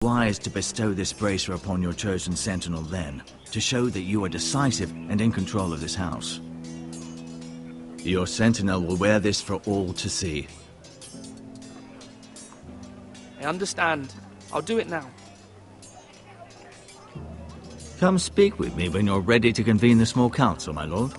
Wise to bestow this bracer upon your chosen sentinel then, to show that you are decisive and in control of this house. Your sentinel will wear this for all to see. I understand. I'll do it now. Come speak with me when you're ready to convene the small council, my lord.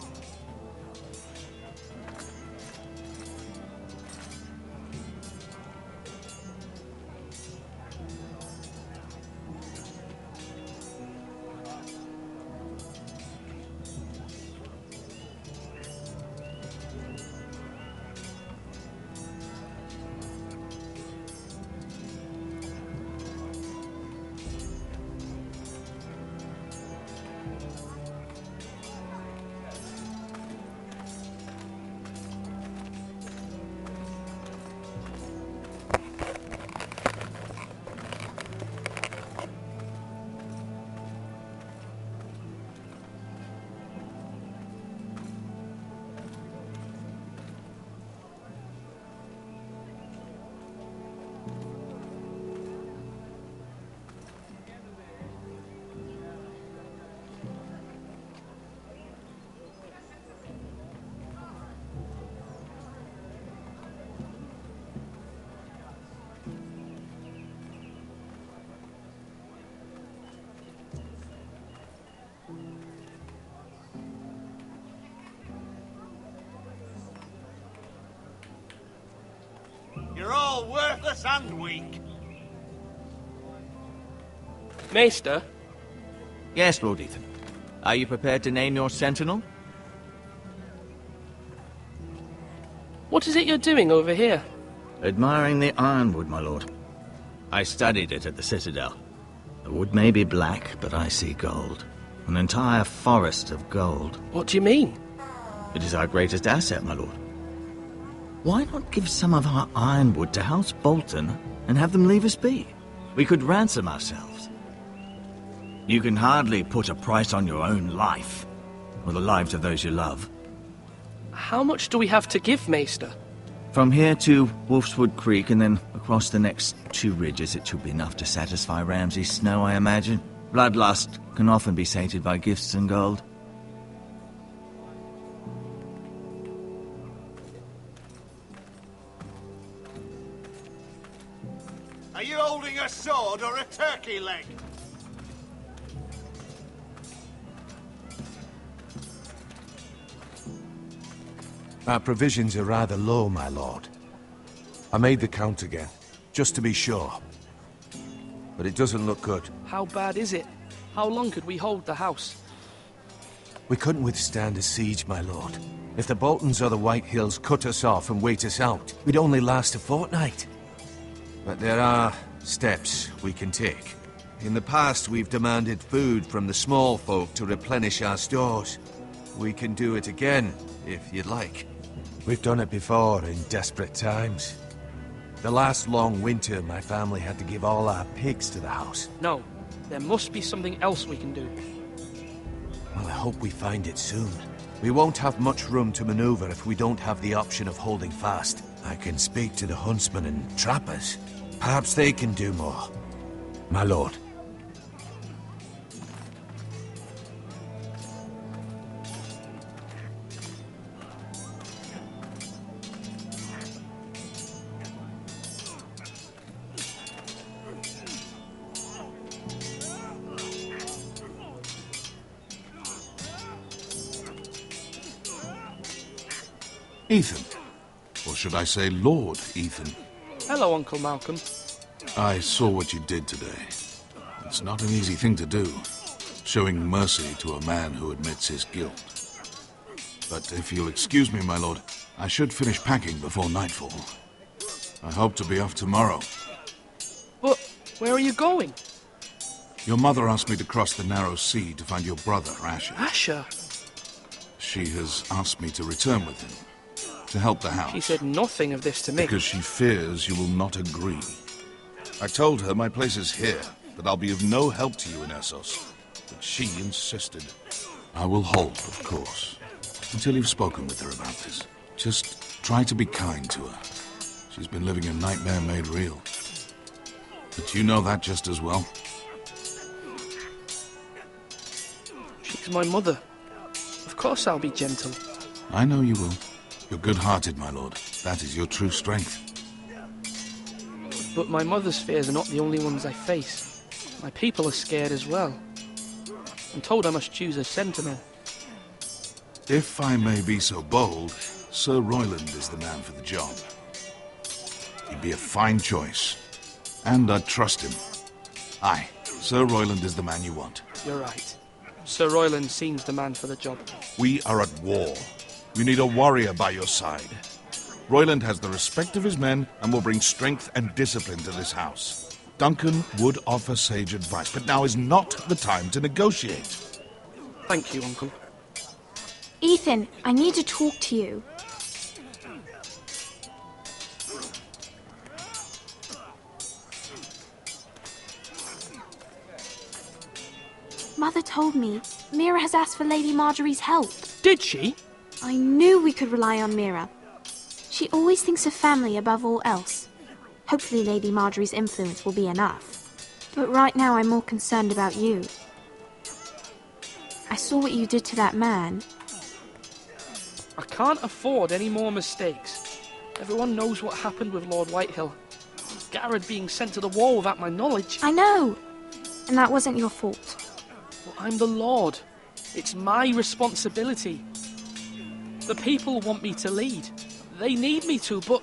You're all worthless and weak. Maester? Yes, Lord Ethan. Are you prepared to name your sentinel? What is it you're doing over here? Admiring the ironwood, my lord. I studied it at the Citadel. The wood may be black, but I see gold. An entire forest of gold. What do you mean? It is our greatest asset, my lord. Why not give some of our ironwood to House Bolton and have them leave us be? We could ransom ourselves. You can hardly put a price on your own life, or the lives of those you love. How much do we have to give, Maester? From here to Wolfswood Creek and then across the next 2 ridges, it should be enough to satisfy Ramsay Snow, I imagine. Bloodlust can often be sated by gifts and gold. Are you holding a sword or a turkey leg? Our provisions are rather low, my lord. I made the count again, just to be sure. But it doesn't look good. How bad is it? How long could we hold the house? We couldn't withstand a siege, my lord. If the Boltons or the White Hills cut us off and wait us out, we'd only last a fortnight. But there are steps we can take. In the past, we've demanded food from the small folk to replenish our stores. We can do it again, if you'd like. We've done it before in desperate times. The last long winter, my family had to give all our pigs to the house. No, there must be something else we can do. Well, I hope we find it soon. We won't have much room to maneuver if we don't have the option of holding fast. I can speak to the huntsmen and trappers. Perhaps they can do more. My lord. Ethan. Or should I say Lord Ethan? Hello, Uncle Malcolm. I saw what you did today. It's not an easy thing to do, showing mercy to a man who admits his guilt. But if you'll excuse me, my lord, I should finish packing before nightfall. I hope to be off tomorrow. But where are you going? Your mother asked me to cross the narrow sea to find your brother, Asher. Asher? She has asked me to return with him, to help the house. She said nothing of this to me. Because she fears you will not agree. I told her my place is here, that I'll be of no help to you in Essos. But she insisted. I will hold, of course, until you've spoken with her about this. Just try to be kind to her. She's been living a nightmare made real. But you know that just as well. She's my mother. Of course I'll be gentle. I know you will. You're good-hearted, my lord. That is your true strength. But my mother's fears are not the only ones I face. My people are scared as well. I'm told I must choose a sentinel. If I may be so bold, Sir Royland is the man for the job. He'd be a fine choice. And I'd trust him. Aye, Sir Royland is the man you want. You're right. Sir Royland seems the man for the job. We are at war. You need a warrior by your side. Royland has the respect of his men and will bring strength and discipline to this house. Duncan would offer sage advice, but now is not the time to negotiate. Thank you, Uncle. Ethan, I need to talk to you. Mother told me Mira has asked for Lady Marjorie's help. Did she? I knew we could rely on Mira. She always thinks of family above all else. Hopefully Lady Marjorie's influence will be enough. But right now I'm more concerned about you. I saw what you did to that man. I can't afford any more mistakes. Everyone knows what happened with Lord Whitehill. Garrett being sent to the wall without my knowledge. I know! And that wasn't your fault. Well, I'm the Lord. It's my responsibility. The people want me to lead. They need me to, but...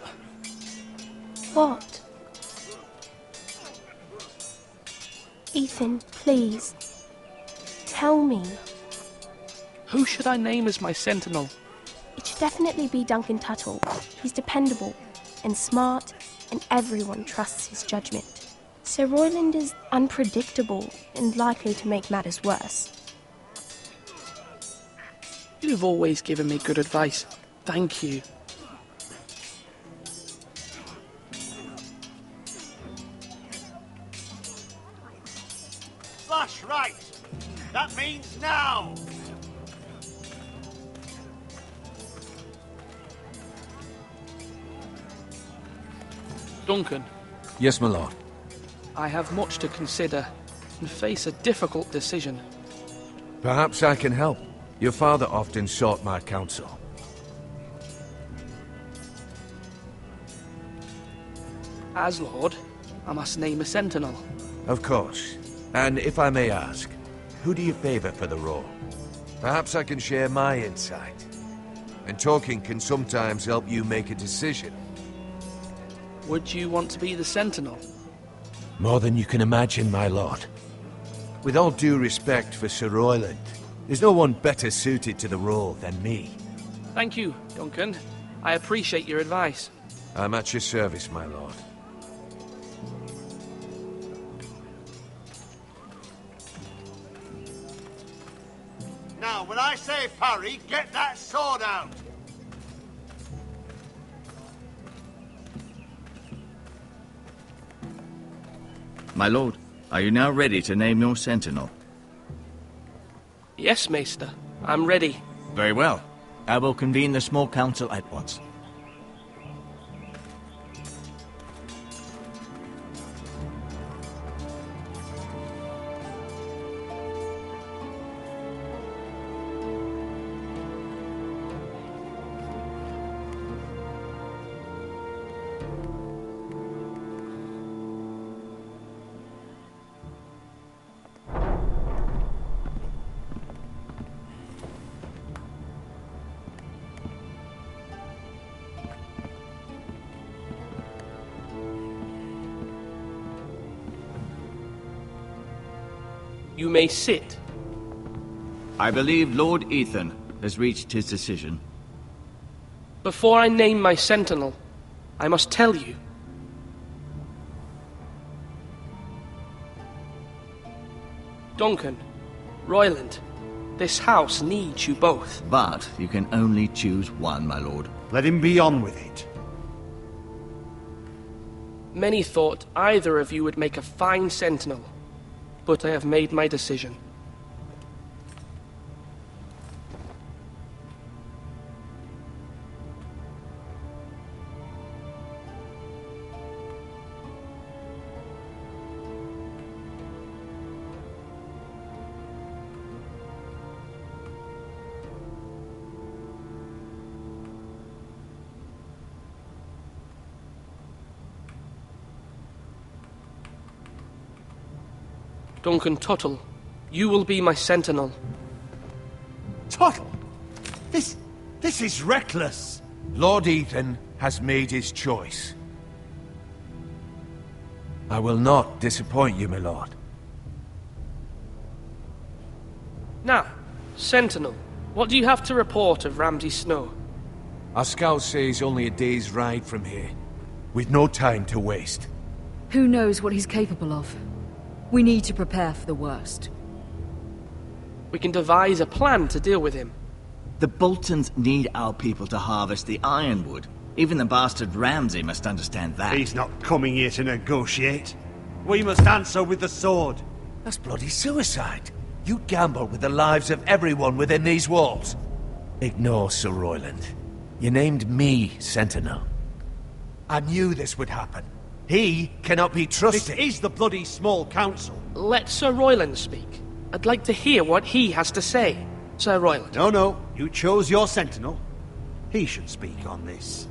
What? Ethan, please. Tell me. Who should I name as my sentinel? It should definitely be Duncan Tuttle. He's dependable and smart, and everyone trusts his judgment. Sir Royland is unpredictable and likely to make matters worse. You've always given me good advice. Thank you. That's right. That means now. Duncan, Yes, my lord. I have much to consider and face a difficult decision. Perhaps I can help. Your father often sought my counsel. As Lord, I must name a sentinel. Of course. And if I may ask, who do you favor for the role? Perhaps I can share my insight. And talking can sometimes help you make a decision. Would you want to be the sentinel? More than you can imagine, my lord. With all due respect for Sir Royland, there's no one better suited to the role than me. Thank you, Duncan. I appreciate your advice. I'm at your service, my lord. Now, when I say parry, get that sword out. My lord, are you now ready to name your sentinel? Yes, Maester. I'm ready. Very well. I will convene the small council at once. You may sit. I believe Lord Ethan has reached his decision. Before I name my sentinel, I must tell you. Duncan, Royland, this house needs you both. But you can only choose one, my lord. Let him be on with it. Many thought either of you would make a fine sentinel, but I have made my decision. Duncan Tuttle, you will be my sentinel. Tuttle! This is reckless! Lord Ethan has made his choice. I will not disappoint you, my lord. Now, sentinel, what do you have to report of Ramsay Snow? Our scout says only a day's ride from here. With no time to waste. Who knows what he's capable of? We need to prepare for the worst. We can devise a plan to deal with him. The Boltons need our people to harvest the ironwood. Even the bastard Ramsay must understand that. He's not coming here to negotiate. We must answer with the sword. That's bloody suicide. You gamble with the lives of everyone within these walls. Ignore Sir Royland. You named me Sentinel. I knew this would happen. He cannot be trusted. This is the bloody small council. Let Sir Royland speak. I'd like to hear what he has to say. Sir Royland. No, you chose your sentinel. He should speak on this.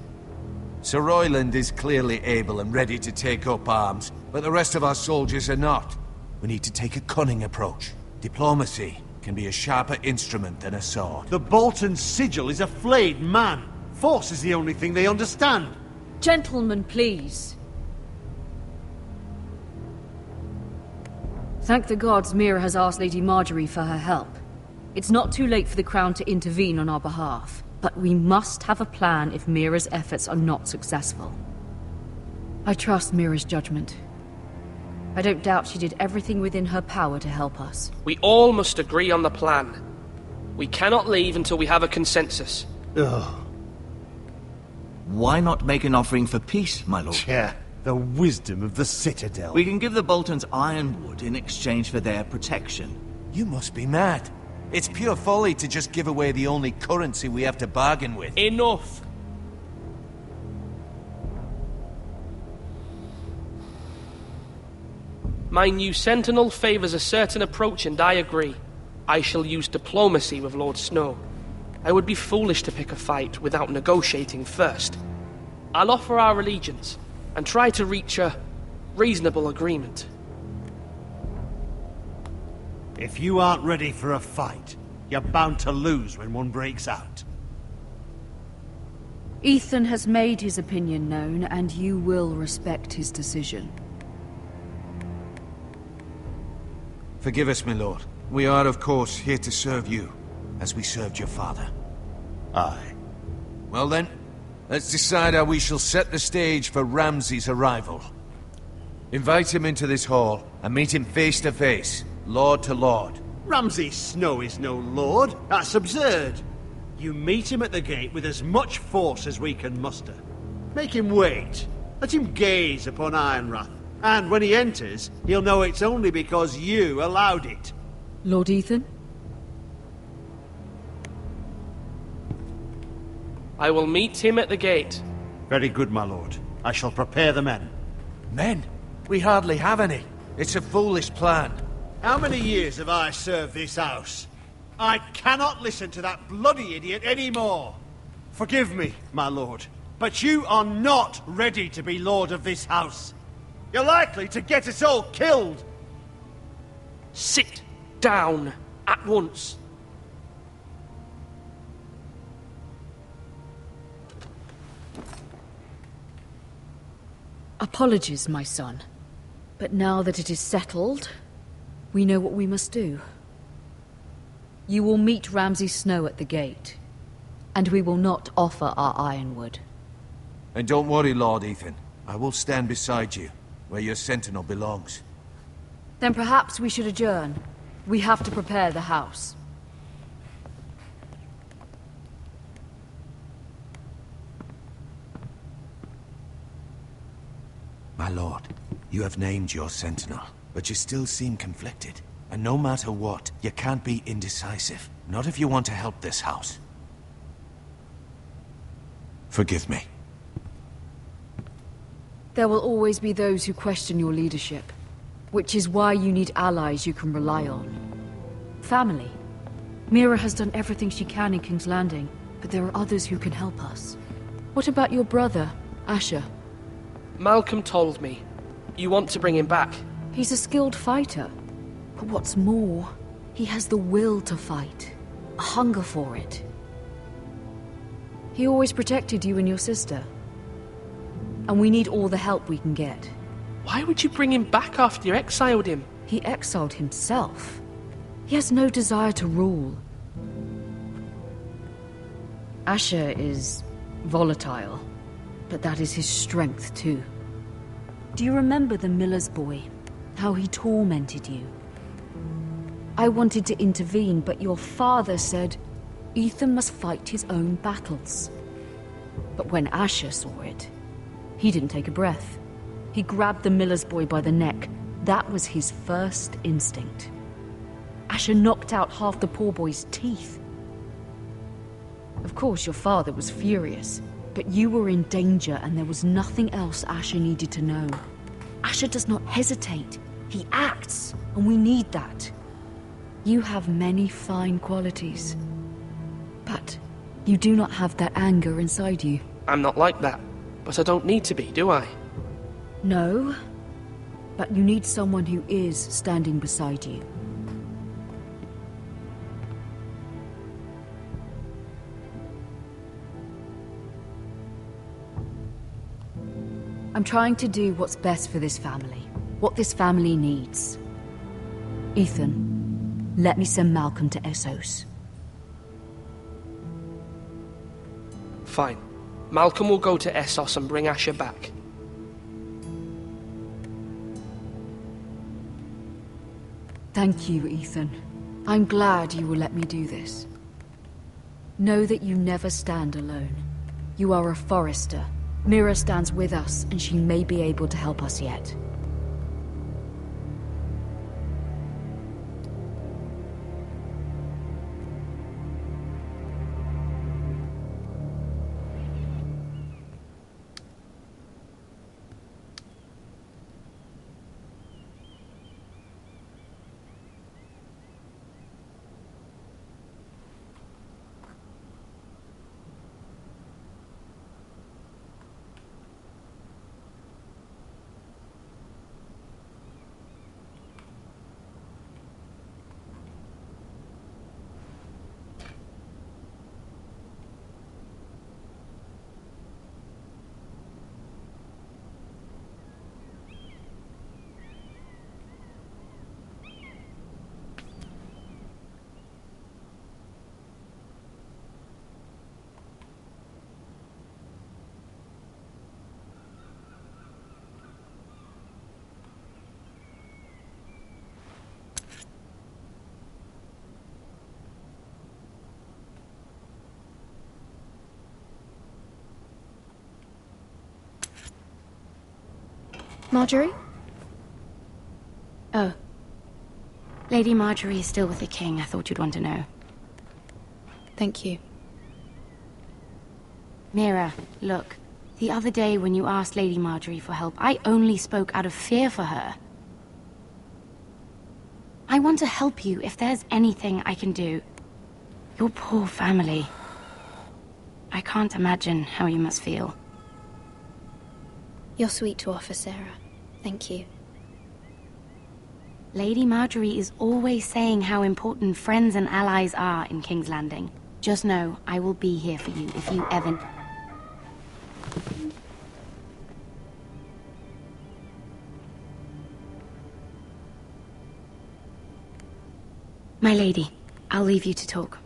Sir Royland is clearly able and ready to take up arms, but the rest of our soldiers are not. We need to take a cunning approach. Diplomacy can be a sharper instrument than a sword. The Bolton sigil is a flayed man. Force is the only thing they understand. Gentlemen, please. Thank the gods Mira has asked Lady Marjorie for her help. It's not too late for the Crown to intervene on our behalf, but we must have a plan if Mira's efforts are not successful. I trust Mira's judgment. I don't doubt she did everything within her power to help us. We all must agree on the plan. We cannot leave until we have a consensus. Ugh. Why not make an offering for peace, my lord? Yeah, the wisdom of the Citadel. We can give the Boltons ironwood in exchange for their protection. You must be mad. It's pure folly to just give away the only currency we have to bargain with. Enough! My new sentinel favors a certain approach, and I agree. I shall use diplomacy with Lord Snow. I would be foolish to pick a fight without negotiating first. I'll offer our allegiance, and try to reach a reasonable agreement. If you aren't ready for a fight, you're bound to lose when one breaks out. Ethan has made his opinion known, and you will respect his decision. Forgive us, my lord. We are, of course, here to serve you, as we served your father. Aye. Well then, let's decide how we shall set the stage for Ramsay's arrival. Invite him into this hall, and meet him face to face, lord to lord. Ramsay Snow is no lord. That's absurd. You meet him at the gate with as much force as we can muster. Make him wait. Let him gaze upon Ironrath. And when he enters, he'll know it's only because you allowed it. Lord Ethan? I will meet him at the gate. Very good, my lord. I shall prepare the men. Men? We hardly have any. It's a foolish plan. How many years have I served this house? I cannot listen to that bloody idiot anymore. Forgive me, my lord, but you are not ready to be lord of this house. You're likely to get us all killed. Sit down at once. Apologies, my son. But now that it is settled, we know what we must do. You will meet Ramsay Snow at the gate, and we will not offer our ironwood. And don't worry, Lord Ethan. I will stand beside you, where your sentinel belongs. Then perhaps we should adjourn. We have to prepare the house. My lord, you have named your sentinel, but you still seem conflicted. And no matter what, you can't be indecisive. Not if you want to help this house. Forgive me. There will always be those who question your leadership, which is why you need allies you can rely on. Family. Mira has done everything she can in King's Landing, but there are others who can help us. What about your brother, Asher? Malcolm told me. You want to bring him back? He's a skilled fighter. But what's more, he has the will to fight, a hunger for it. He always protected you and your sister. And we need all the help we can get. Why would you bring him back after you exiled him? He exiled himself. He has no desire to rule. Asher is volatile, but that is his strength too. Do you remember the miller's boy? How he tormented you? I wanted to intervene, but your father said Ethan must fight his own battles. But when Asher saw it, he didn't take a breath. He grabbed the miller's boy by the neck. That was his first instinct. Asher knocked out half the poor boy's teeth. Of course, your father was furious, but you were in danger and there was nothing else Asher needed to know. Asher does not hesitate. He acts, and we need that. You have many fine qualities, but you do not have that anger inside you. I'm not like that, but I don't need to be, do I? No, but you need someone who is standing beside you. I'm trying to do what's best for this family, what this family needs. Ethan, let me send Malcolm to Essos. Fine. Malcolm will go to Essos and bring Asher back. Thank you, Ethan. I'm glad you will let me do this. Know that you never stand alone. You are a Forrester. Mira stands with us, and she may be able to help us yet. Marjorie? Oh. Lady Marjorie is still with the king. I thought you'd want to know. Thank you. Mira, look. The other day when you asked Lady Marjorie for help, I only spoke out of fear for her. I want to help you if there's anything I can do. Your poor family. I can't imagine how you must feel. You're sweet to offer, Sarah. Thank you. Lady Marjorie is always saying how important friends and allies are in King's Landing. Just know, I will be here for you if you ever... My lady, I'll leave you to talk.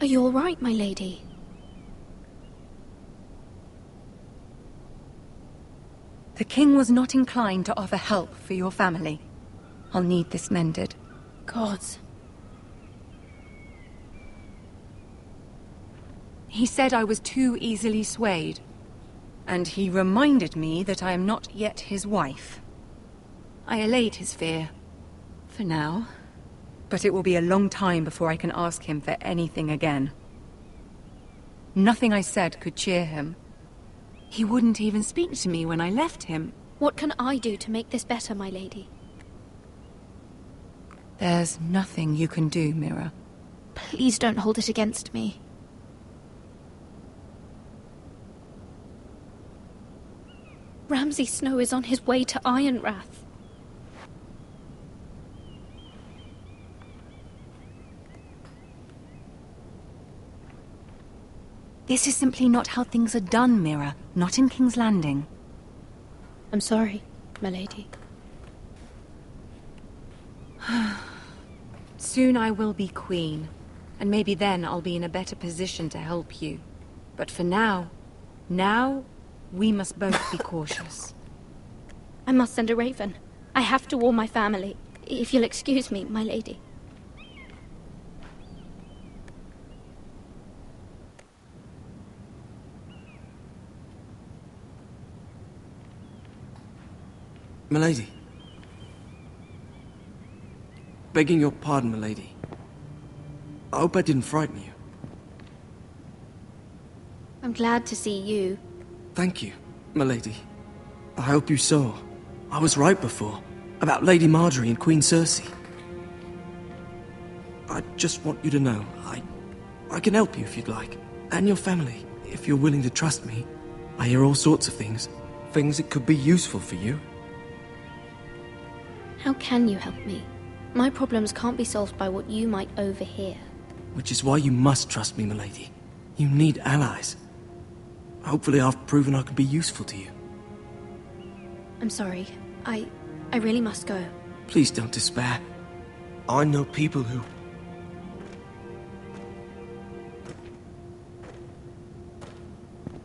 Are you all right, my lady? The king was not inclined to offer help for your family. I'll need this mended. Gods. He said I was too easily swayed. And he reminded me that I am not yet his wife. I allayed his fear. For now. But it will be a long time before I can ask him for anything again. Nothing I said could cheer him. He wouldn't even speak to me when I left him. What can I do to make this better, my lady? There's nothing you can do, Mira. Please don't hold it against me. Ramsay Snow is on his way to Ironrath. This is simply not how things are done, Mira. Not in King's Landing. I'm sorry, my lady. Soon I will be queen, and maybe then I'll be in a better position to help you. But for now, we must both be cautious. I must send a raven. I have to warn my family. If you'll excuse me, my lady. Milady. Begging your pardon, milady. I hope I didn't frighten you. I'm glad to see you. Thank you, milady. I hope you saw. I was right before. About Lady Marjorie and Queen Cersei. I just want you to know, I can help you if you'd like. And your family, if you're willing to trust me. I hear all sorts of things. Things that could be useful for you. How can you help me? My problems can't be solved by what you might overhear. Which is why you must trust me, milady. You need allies. Hopefully I've proven I can be useful to you. I'm sorry. I really must go. Please don't despair. I know people who...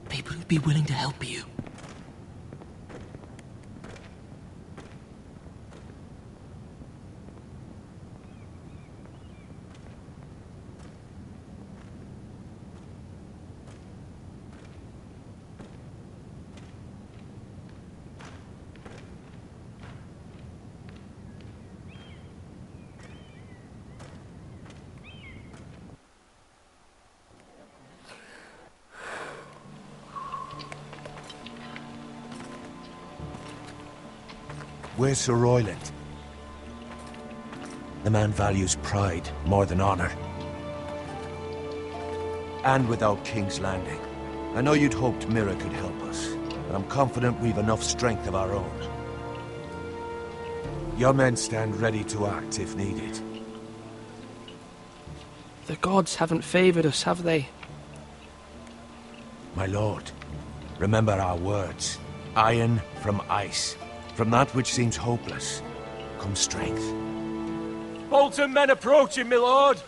People who'd be willing to help you. Where's Sir Royland? The man values pride more than honor. And without King's Landing. I know you'd hoped Mira could help us, but I'm confident we've enough strength of our own. Your men stand ready to act if needed. The gods haven't favored us, have they? My lord, remember our words. Iron from ice. From that which seems hopeless, comes strength. Bolton men approaching, my lord!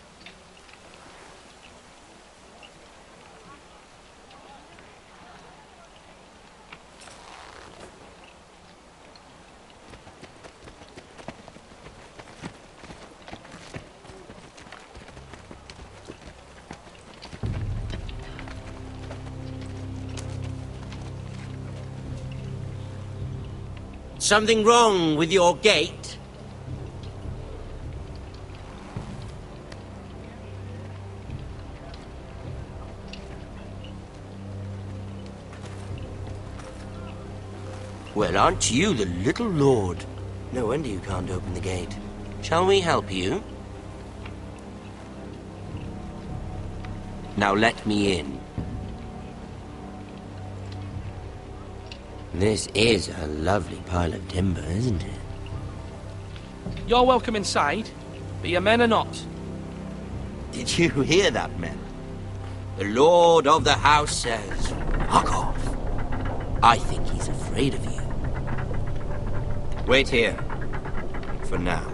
Something wrong with your gate? Well, aren't you the little lord? No wonder you can't open the gate. Shall we help you? Now let me in. This is a lovely pile of timber, isn't it? You're welcome inside, but your men are not. Did you hear that, men? The lord of the house says, fuck off. I think he's afraid of you. Wait here. For now.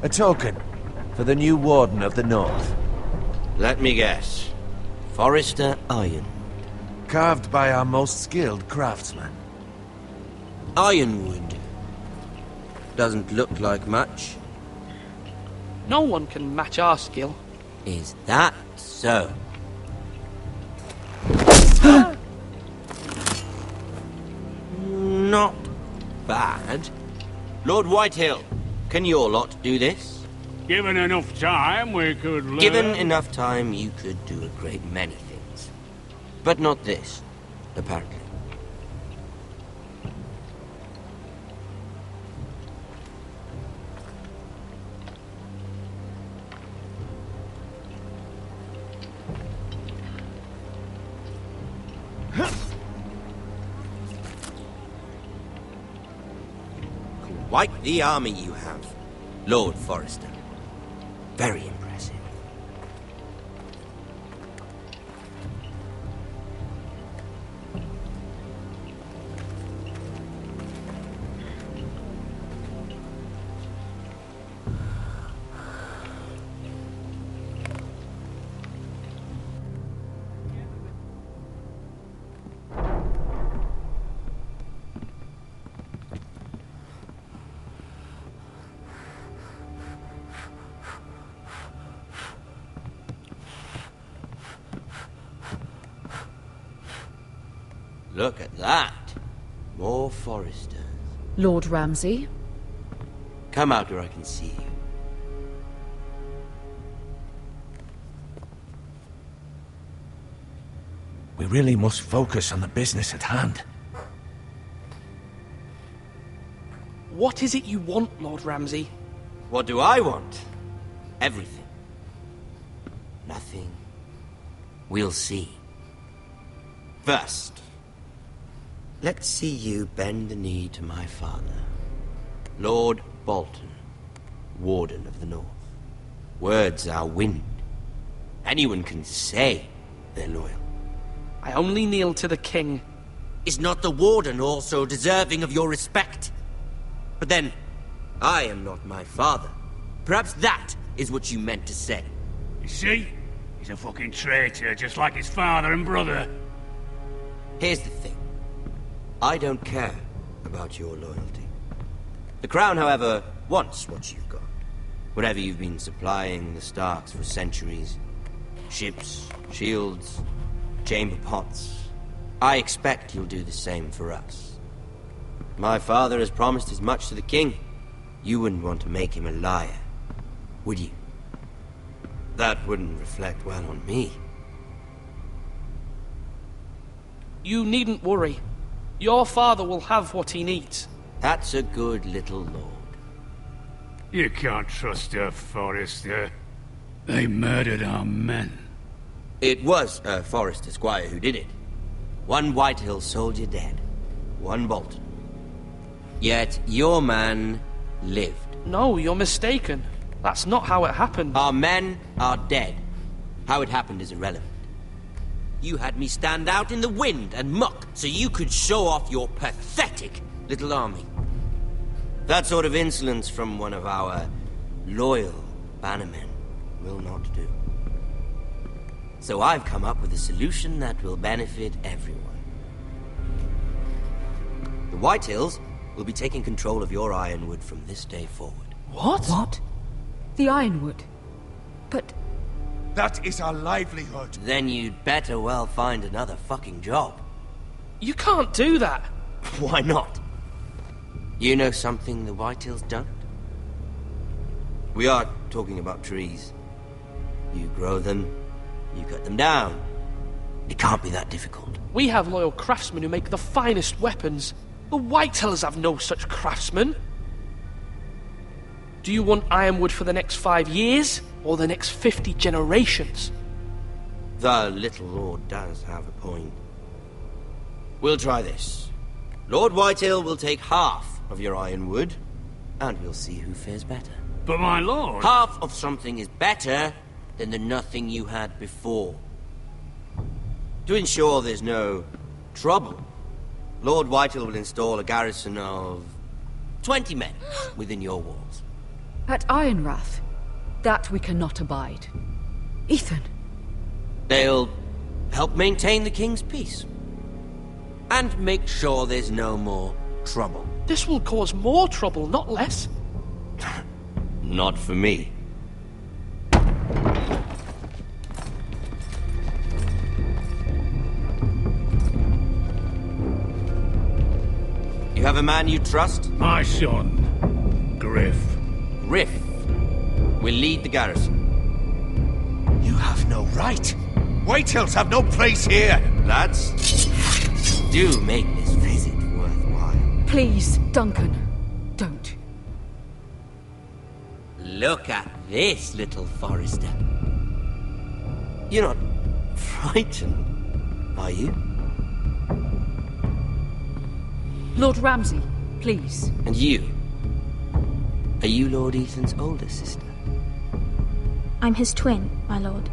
A token for the new Warden of the North. Let me guess. Forrester Iron. Carved by our most skilled craftsman. Ironwood. Doesn't look like much. No one can match our skill. Is that so? Not bad. Lord Whitehill, can your lot do this? Given enough time, we could learn. Given enough time, you could do a great many things. But not this, apparently. Quite the army you have, Lord Forrester. Very impressive. Look at that. More Forresters. Lord Ramsay? Come out where I can see you. We really must focus on the business at hand. What is it you want, Lord Ramsay? What do I want? Everything. Nothing. We'll see. First, let's see you bend the knee to my father, Lord Bolton, Warden of the North. Words are wind. Anyone can say they're loyal. I only kneel to the king. Is not the Warden also deserving of your respect? But then, I am not my father. Perhaps that is what you meant to say. You see? He's a fucking traitor, just like his father and brother. Here's the thing. I don't care about your loyalty. The Crown, however, wants what you've got. Whatever you've been supplying the Starks for centuries. Ships, shields, chamber pots. I expect you'll do the same for us. My father has promised as much to the king. You wouldn't want to make him a liar, would you? That wouldn't reflect well on me. You needn't worry. Your father will have what he needs. That's a good little lord. You can't trust her, Forrester. They murdered our men. It was a Forrester squire who did it. One Whitehill soldier dead. One Bolton. Yet your man lived. No, you're mistaken. That's not how it happened. Our men are dead. How it happened is irrelevant. You had me stand out in the wind and muck so you could show off your pathetic little army. That sort of insolence from one of our loyal bannermen will not do. So I've come up with a solution that will benefit everyone. The Whitehills will be taking control of your ironwood from this day forward. What? What? The Ironwood? But... That is our livelihood. Then you'd better well find another fucking job. You can't do that. Why not? You know something the Whitehills don't? We are talking about trees. You grow them, you cut them down. It can't be that difficult. We have loyal craftsmen who make the finest weapons. The Whitehills have no such craftsmen. Do you want ironwood for the next 5 years, or the next 50 generations? The little lord does have a point. We'll try this. Lord Whitehill will take half of your ironwood, and we'll see who fares better. But my lord... Half of something is better than the nothing you had before. To ensure there's no trouble, Lord Whitehill will install a garrison of 20 men within your walls. at Ironrath, that we cannot abide. Ethan. They'll help maintain the king's peace. And make sure there's no more trouble. This will cause more trouble, not less. Not for me. You have a man you trust? My son, Griff. Griff will lead the garrison. You have no right. Whitehills have no place here. Lads, do make this visit worthwhile. Please, Duncan, don't. Look at this, little Forrester. You're not frightened, are you? Lord Ramsay, please. And you, Are you Lord Ethan's older sister? I'm his twin, my lord.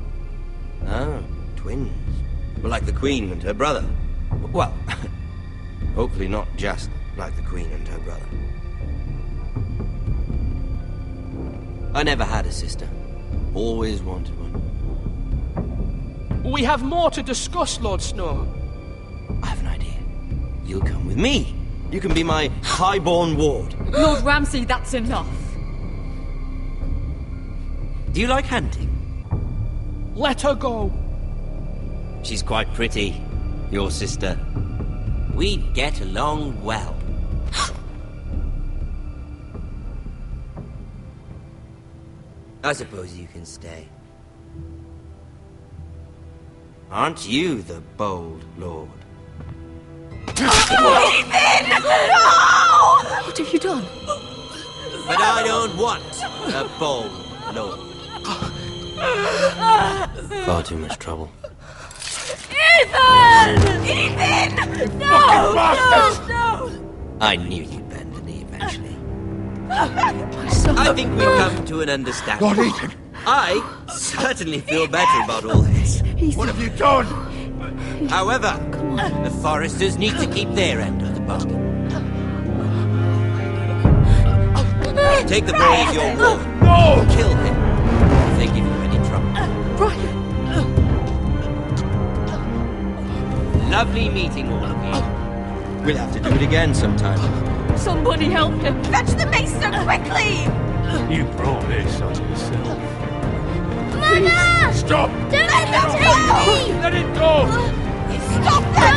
Ah, twins. Well, like the Queen and her brother. Well, hopefully not just like the Queen and her brother. I never had a sister. Always wanted one. We have more to discuss, Lord Snow. I have an idea. You'll come with me. You can be my highborn ward. Lord Ramsay, that's enough. Do you like hunting? Let her go. She's quite pretty, your sister. We'd get along well. I suppose you can stay. Aren't you the bold lord? What have you done? But I don't want a bold lord. Far too much trouble. Ethan! Ethan! No! No! I knew you'd bend the knee eventually. I think we've come to an understanding. Lord Ethan! I certainly feel better about all this. What have you done? However, the Foresters need to keep their end of the bargain. Take the boy as your ward. No! Kill him if they give you any trouble. Brian! Lovely meeting all of you. We'll have to do it again sometime. Somebody help him! Fetch the mace so quickly! You brought this on yourself. Mother! Stop! Don't let them take me! Let it go! Stop them!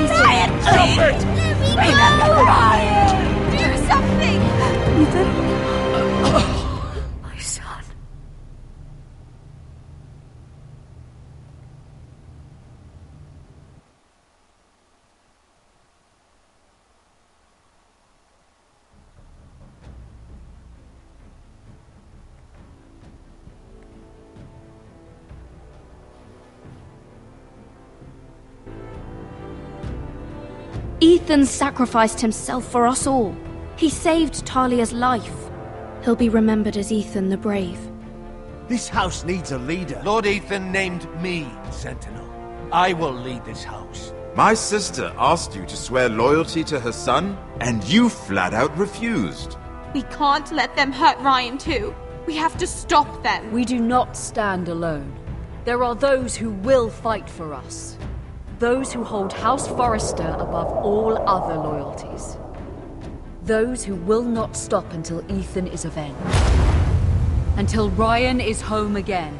Ryan, Stop it! Remember Ryan! Do something! Ethan? My son. Ethan sacrificed himself for us all. He saved Talia's life. He'll be remembered as Ethan the Brave. This house needs a leader. Lord Ethan named me Sentinel. I will lead this house. My sister asked you to swear loyalty to her son, and you flat out refused. We can't let them hurt Ryan too. We have to stop them. We do not stand alone. There are those who will fight for us. Those who hold House Forrester above all other loyalties. Those who will not stop until Ethan is avenged. Until Ryan is home again,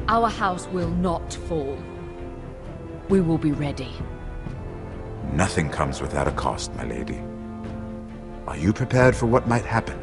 our house will not fall. We will be ready. Nothing comes without a cost, my lady. Are you prepared for what might happen?